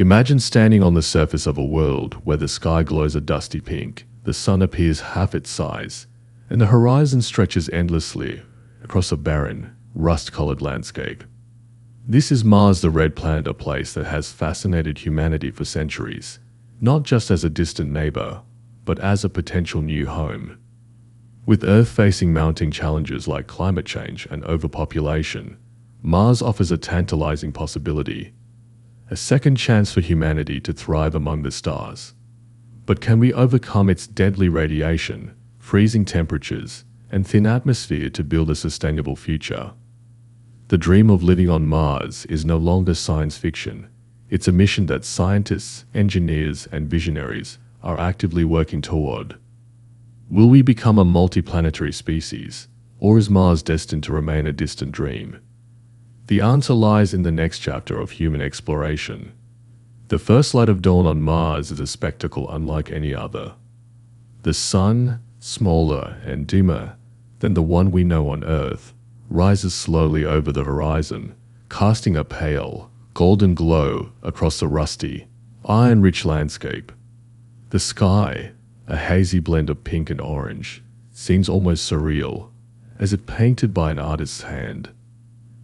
Imagine standing on the surface of a world where the sky glows a dusty pink, the sun appears half its size, and the horizon stretches endlessly across a barren, rust-colored landscape. This is Mars, the red planet, a place that has fascinated humanity for centuries, not just as a distant neighbor, but as a potential new home. With Earth facing mounting challenges like climate change and overpopulation, Mars offers a tantalizing possibility, a second chance for humanity to thrive among the stars. But can we overcome its deadly radiation, freezing temperatures, and thin atmosphere to build a sustainable future? The dream of living on Mars is no longer science fiction. It's a mission that scientists, engineers, and visionaries are actively working toward. Will we become a multiplanetary species, or is Mars destined to remain a distant dream? The answer lies in the next chapter of human exploration. The first light of dawn on Mars is a spectacle unlike any other. The sun, smaller and dimmer than the one we know on Earth, rises slowly over the horizon, casting a pale, golden glow across the rusty, iron-rich landscape. The sky, a hazy blend of pink and orange, seems almost surreal, as if painted by an artist's hand.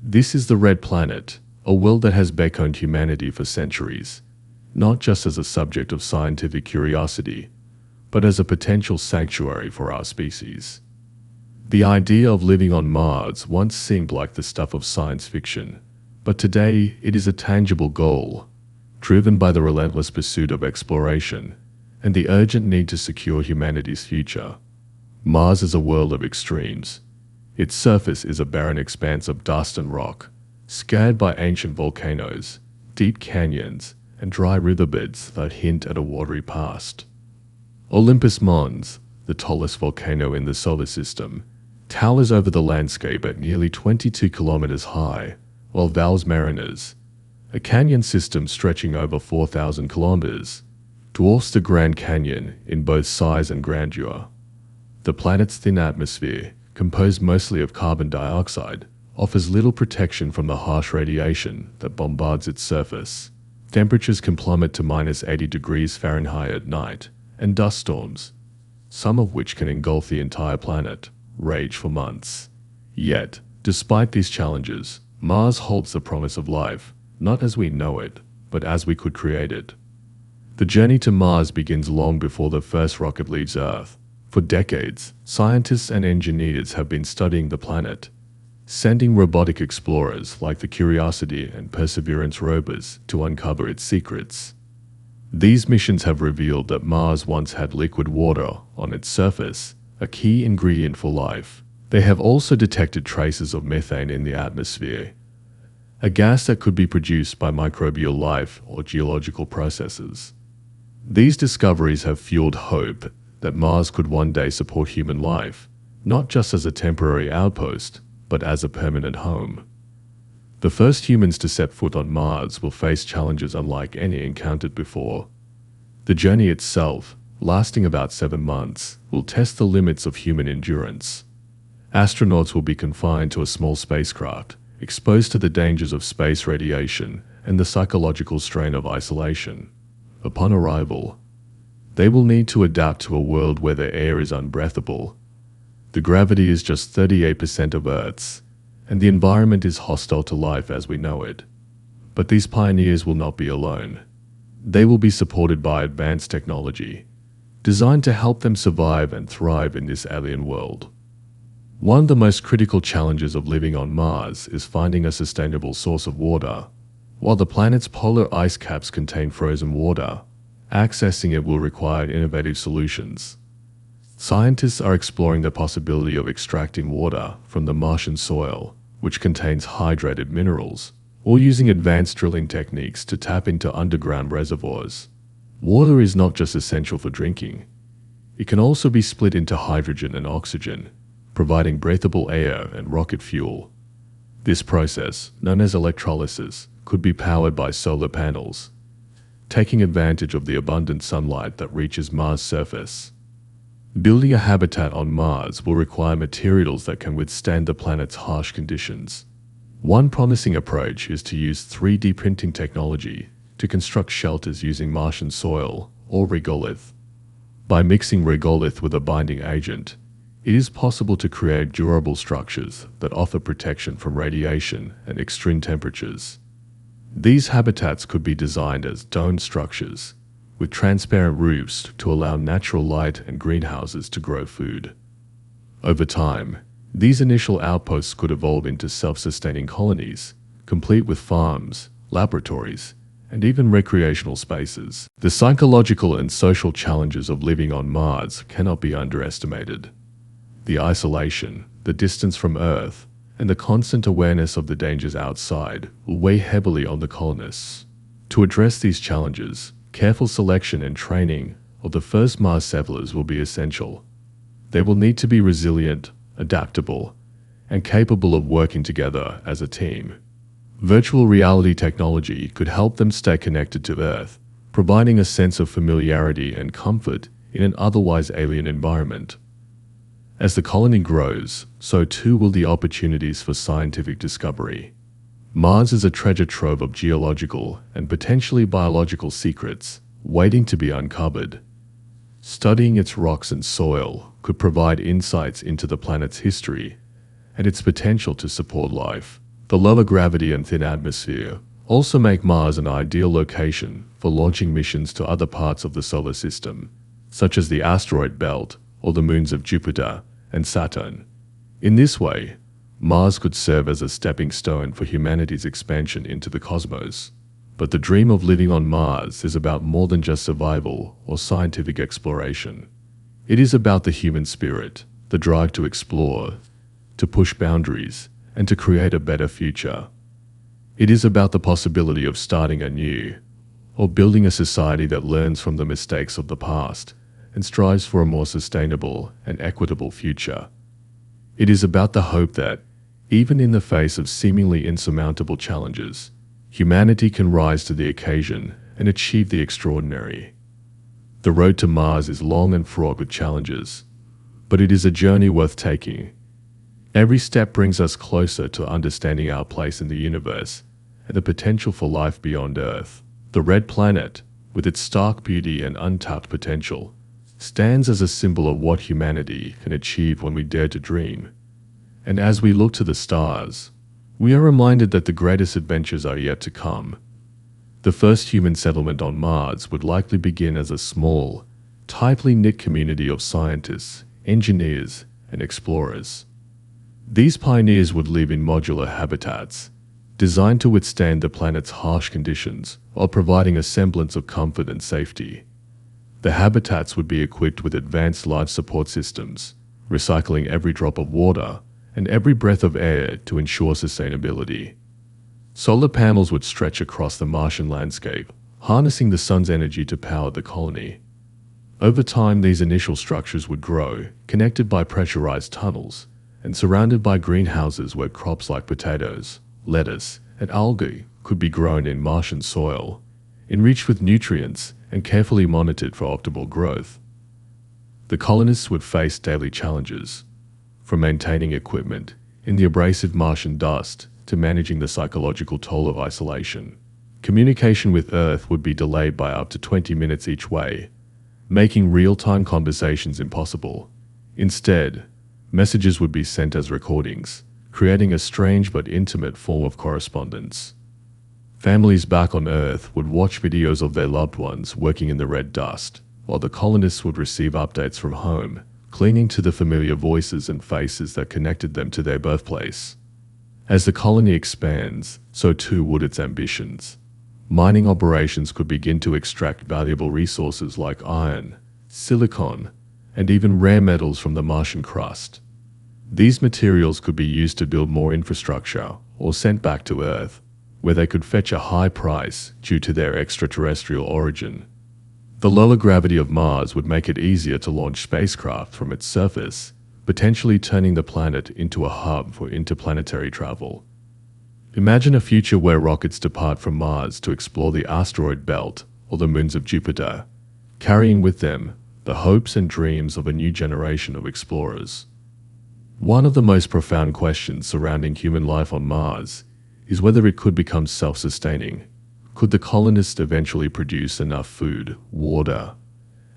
This is the Red Planet, a world that has beckoned humanity for centuries, not just as a subject of scientific curiosity, but as a potential sanctuary for our species. The idea of living on Mars once seemed like the stuff of science fiction, but today it is a tangible goal, driven by the relentless pursuit of exploration and the urgent need to secure humanity's future. Mars is a world of extremes. Its surface is a barren expanse of dust and rock, scarred by ancient volcanoes, deep canyons, and dry riverbeds that hint at a watery past. Olympus Mons, the tallest volcano in the solar system, towers over the landscape at nearly 22 kilometers high, while Valles Marineris, a canyon system stretching over 4,000 kilometers, dwarfs the Grand Canyon in both size and grandeur. The planet's thin atmosphere, composed mostly of carbon dioxide, offers little protection from the harsh radiation that bombards its surface. Temperatures can plummet to -80 degrees Fahrenheit at night, and dust storms, some of which can engulf the entire planet, rage for months. Yet, despite these challenges, Mars holds the promise of life, not as we know it, but as we could create it. The journey to Mars begins long before the first rocket leaves Earth. For decades, scientists and engineers have been studying the planet, sending robotic explorers like the Curiosity and Perseverance rovers to uncover its secrets. These missions have revealed that Mars once had liquid water on its surface, a key ingredient for life. They have also detected traces of methane in the atmosphere, a gas that could be produced by microbial life or geological processes. These discoveries have fueled hope that Mars could one day support human life, not just as a temporary outpost, but as a permanent home. The first humans to set foot on Mars will face challenges unlike any encountered before. The journey itself, lasting about 7 months, will test the limits of human endurance. Astronauts will be confined to a small spacecraft, exposed to the dangers of space radiation and the psychological strain of isolation. Upon arrival, they will need to adapt to a world where the air is unbreathable. The gravity is just 38% of Earth's, and the environment is hostile to life as we know it. But these pioneers will not be alone. They will be supported by advanced technology, designed to help them survive and thrive in this alien world. One of the most critical challenges of living on Mars is finding a sustainable source of water. While the planet's polar ice caps contain frozen water, accessing it will require innovative solutions. Scientists are exploring the possibility of extracting water from the Martian soil, which contains hydrated minerals, or using advanced drilling techniques to tap into underground reservoirs. Water is not just essential for drinking. It can also be split into hydrogen and oxygen, providing breathable air and rocket fuel. This process, known as electrolysis, could be powered by solar panels, taking advantage of the abundant sunlight that reaches Mars' surface. Building a habitat on Mars will require materials that can withstand the planet's harsh conditions. One promising approach is to use 3D printing technology to construct shelters using Martian soil or regolith. By mixing regolith with a binding agent, it is possible to create durable structures that offer protection from radiation and extreme temperatures. These habitats could be designed as domed structures, with transparent roofs to allow natural light and greenhouses to grow food. Over time, these initial outposts could evolve into self-sustaining colonies, complete with farms, laboratories, and even recreational spaces. The psychological and social challenges of living on Mars cannot be underestimated. The isolation, the distance from Earth, and the constant awareness of the dangers outside will weigh heavily on the colonists. To address these challenges, careful selection and training of the first Mars settlers will be essential. They will need to be resilient, adaptable, and capable of working together as a team. Virtual reality technology could help them stay connected to Earth, providing a sense of familiarity and comfort in an otherwise alien environment. As the colony grows, so too will the opportunities for scientific discovery. Mars is a treasure trove of geological and potentially biological secrets waiting to be uncovered. Studying its rocks and soil could provide insights into the planet's history and its potential to support life. The lower gravity and thin atmosphere also make Mars an ideal location for launching missions to other parts of the solar system, such as the asteroid belt or the moons of Jupiter and Saturn. In this way, Mars could serve as a stepping stone for humanity's expansion into the cosmos. But the dream of living on Mars is about more than just survival or scientific exploration. It is about the human spirit, the drive to explore, to push boundaries, and to create a better future. It is about the possibility of starting anew, or building a society that learns from the mistakes of the past and strives for a more sustainable and equitable future. It is about the hope that, even in the face of seemingly insurmountable challenges, humanity can rise to the occasion and achieve the extraordinary. The road to Mars is long and fraught with challenges, but it is a journey worth taking. Every step brings us closer to understanding our place in the universe and the potential for life beyond Earth. The red planet, with its stark beauty and untapped potential, stands as a symbol of what humanity can achieve when we dare to dream. And as we look to the stars, we are reminded that the greatest adventures are yet to come. The first human settlement on Mars would likely begin as a small, tightly knit community of scientists, engineers, and explorers. These pioneers would live in modular habitats, designed to withstand the planet's harsh conditions while providing a semblance of comfort and safety. The habitats would be equipped with advanced life support systems, recycling every drop of water and every breath of air to ensure sustainability. Solar panels would stretch across the Martian landscape, harnessing the sun's energy to power the colony. Over time, these initial structures would grow, connected by pressurized tunnels, and surrounded by greenhouses where crops like potatoes, lettuce, and algae could be grown in Martian soil, enriched with nutrients and carefully monitored for optimal growth. The colonists would face daily challenges, from maintaining equipment in the abrasive Martian dust to managing the psychological toll of isolation. Communication with Earth would be delayed by up to 20 minutes each way, making real-time conversations impossible. Instead, messages would be sent as recordings, creating a strange but intimate form of correspondence. Families back on Earth would watch videos of their loved ones working in the red dust, while the colonists would receive updates from home, clinging to the familiar voices and faces that connected them to their birthplace. As the colony expands, so too would its ambitions. Mining operations could begin to extract valuable resources like iron, silicon, and even rare metals from the Martian crust. These materials could be used to build more infrastructure or sent back to Earth, where they could fetch a high price due to their extraterrestrial origin. The lower gravity of Mars would make it easier to launch spacecraft from its surface, potentially turning the planet into a hub for interplanetary travel. Imagine a future where rockets depart from Mars to explore the asteroid belt or the moons of Jupiter, carrying with them the hopes and dreams of a new generation of explorers. One of the most profound questions surrounding human life on Mars is whether it could become self-sustaining. Could the colonists eventually produce enough food, water,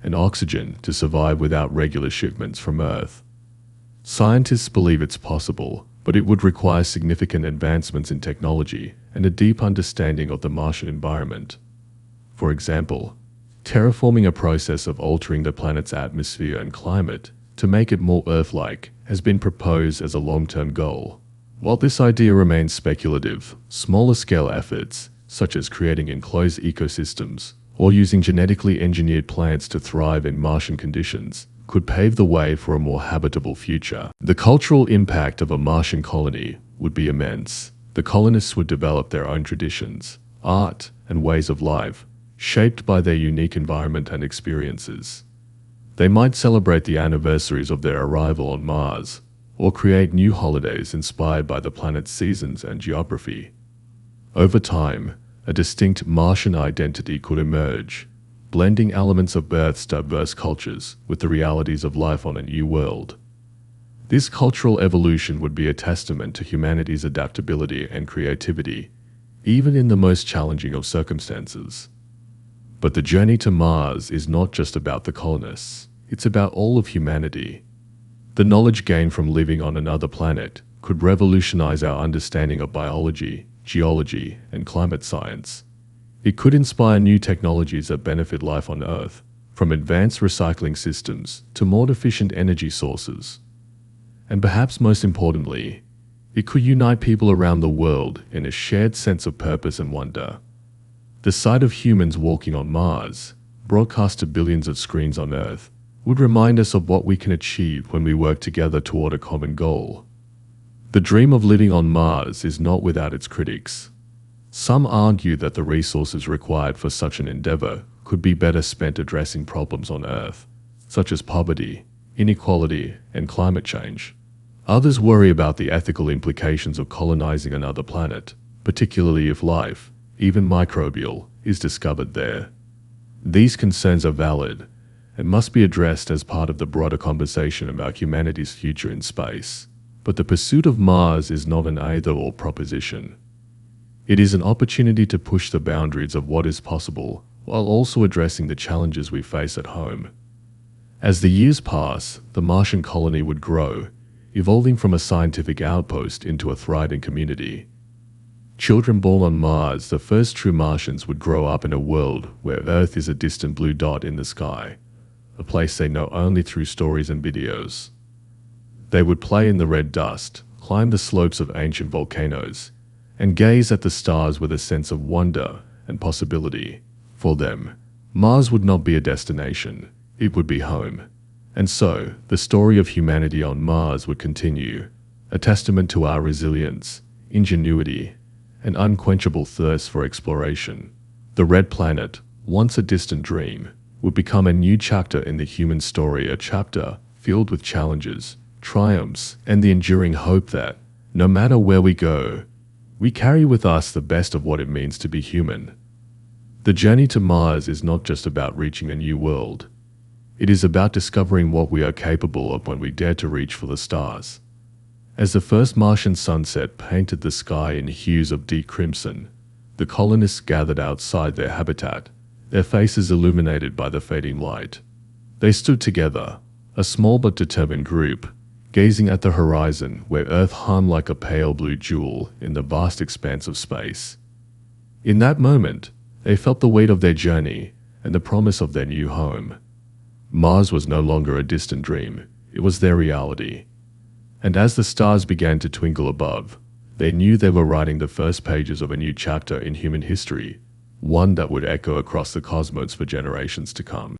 and oxygen to survive without regular shipments from Earth? Scientists believe it's possible, but it would require significant advancements in technology and a deep understanding of the Martian environment. For example, terraforming, a process of altering the planet's atmosphere and climate to make it more Earth-like, has been proposed as a long-term goal. While this idea remains speculative, smaller-scale efforts, such as creating enclosed ecosystems or using genetically engineered plants to thrive in Martian conditions, could pave the way for a more habitable future. The cultural impact of a Martian colony would be immense. The colonists would develop their own traditions, art, and ways of life, shaped by their unique environment and experiences. They might celebrate the anniversaries of their arrival on Mars, or create new holidays inspired by the planet's seasons and geography. Over time, a distinct Martian identity could emerge, blending elements of Earth's diverse cultures with the realities of life on a new world. This cultural evolution would be a testament to humanity's adaptability and creativity, even in the most challenging of circumstances. But the journey to Mars is not just about the colonists, it's about all of humanity. The knowledge gained from living on another planet could revolutionize our understanding of biology, geology, and climate science. It could inspire new technologies that benefit life on Earth, from advanced recycling systems to more efficient energy sources. And perhaps most importantly, it could unite people around the world in a shared sense of purpose and wonder. The sight of humans walking on Mars, broadcast to billions of screens on Earth, would remind us of what we can achieve when we work together toward a common goal. The dream of living on Mars is not without its critics. Some argue that the resources required for such an endeavor could be better spent addressing problems on Earth, such as poverty, inequality, and climate change. Others worry about the ethical implications of colonizing another planet, particularly if life, even microbial, is discovered there. These concerns are valid and must be addressed as part of the broader conversation about humanity's future in space. But the pursuit of Mars is not an either-or proposition. It is an opportunity to push the boundaries of what is possible while also addressing the challenges we face at home. As the years pass, the Martian colony would grow, evolving from a scientific outpost into a thriving community. Children born on Mars, the first true Martians, would grow up in a world where Earth is a distant blue dot in the sky, a place they know only through stories and videos. They would play in the red dust, climb the slopes of ancient volcanoes, and gaze at the stars with a sense of wonder and possibility. For them, Mars would not be a destination, it would be home. And so, the story of humanity on Mars would continue, a testament to our resilience, ingenuity, and unquenchable thirst for exploration. The Red Planet, once a distant dream, would become a new chapter in the human story, a chapter filled with challenges, triumphs, and the enduring hope that, no matter where we go, we carry with us the best of what it means to be human. The journey to Mars is not just about reaching a new world. It is about discovering what we are capable of when we dare to reach for the stars. As the first Martian sunset painted the sky in hues of deep crimson, the colonists gathered outside their habitat, their faces illuminated by the fading light. They stood together, a small but determined group, gazing at the horizon where Earth hung like a pale blue jewel in the vast expanse of space. In that moment, they felt the weight of their journey and the promise of their new home. Mars was no longer a distant dream, it was their reality. And as the stars began to twinkle above, they knew they were writing the first pages of a new chapter in human history, one that would echo across the cosmos for generations to come.